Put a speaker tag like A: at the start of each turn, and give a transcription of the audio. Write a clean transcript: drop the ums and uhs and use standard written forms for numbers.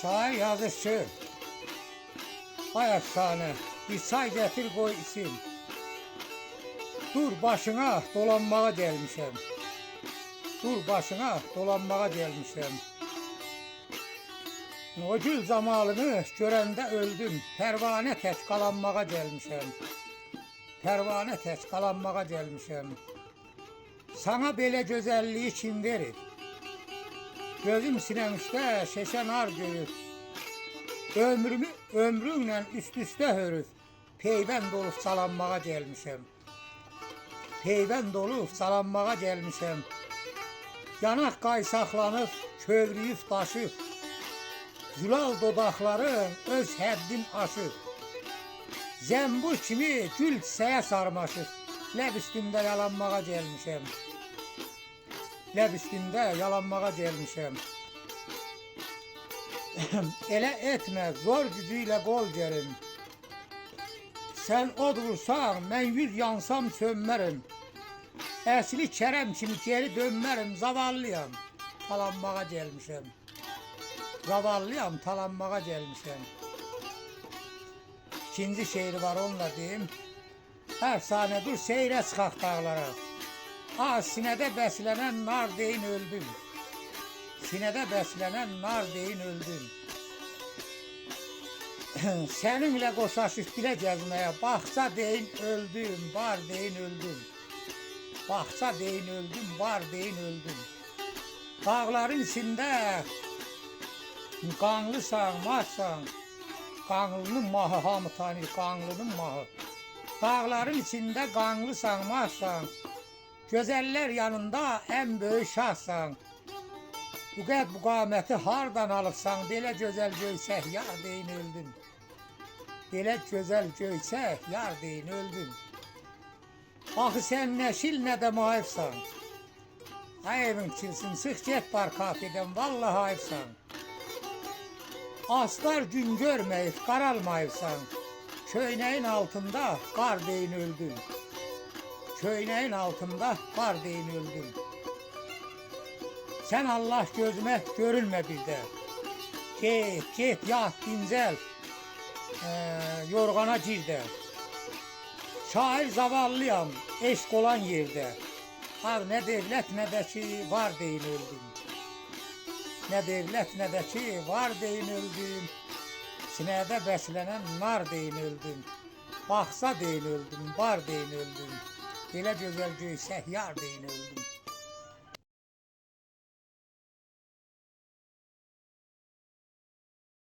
A: Şair yazışı, ay efsane, bir çay getir koy içim. Dur başına dolanmağa gelmişim. Dur başına dolanmağa gelmişim. O gül zamalını görende öldüm. Pervane tek kalanmağa gelmişim. Pervane tek kalanmağa gelmişim. Sana böyle güzelliği kim verir? Gözüm sinem üstte şeşen ar görür. Ömrümle üst üste hörür. Peyvənd olup salanmağa gelmişim. Peyvənd olup salanmağa gelmişim. Yanak qaysaqlanıb, kövrüyüb daşıb. Zülal dodaqların öz həddin aşıb. Zəmbul kimi gül çiçəyə sarmaşıb. Ləb üstündə yalanmağa gelmişim. Ləb üstündə yalanmağa gelmişim. Elə etmə, zor gücüyle qol gerim. Sen od vursan, mən yüz yansam sönmərəm. Əsli Kərəm kimi geri dönmərəm, zavallıyam, talanmağa gelmişim. Zavallıyam, talanmağa gelmişim. İkinci şeiri var, onunla deyim. Efsane dur seyrə çıxaq dağlara. Sinədə bəslənən nar deyin öldüm. Sinədə bəslənən nar deyin öldüm. Seninle qoşaşıb bilə gəzməyə, baxça deyin öldüm, var deyin öldüm. Baxça deyin öldüm, var deyin öldüm. Dağların içində qanlısan, marsan, qanlının mahı, hamı tanıyır, qanlının mahı. Dağların içində qanlısan, marsan, gözəller yanında en böyük şahsan. Bu qəd bu qaməti hardan alıbsan, belə gözəl göysək, yar deyin öldüm. Belə gözəl göysək, yar deyin öldüm. Axı sən nəşil nə də maifsan. Ayıbın kilsin, çıx get bar kafedən, vallahi ayıbsan. Aslar gün görməyib, qaralmayıbsan. Köynəyin altında qar deyin öldüm. Köynəyin altında qar deyin öldüm. Sen Allah gözüme görünme bir de. Get yat dincel, yorgana gir de. Şair zavallıyam, eşk olan yerde. Har ne devlet ne de ki var deyin öldüm. Ne devlet ne de ki var deyin öldüm. Sinədə bəslənən nar deyin öldüm. Baxsa deyin öldüm, var deyin öldüm. Belə gözəl göysək yar deyin öldüm.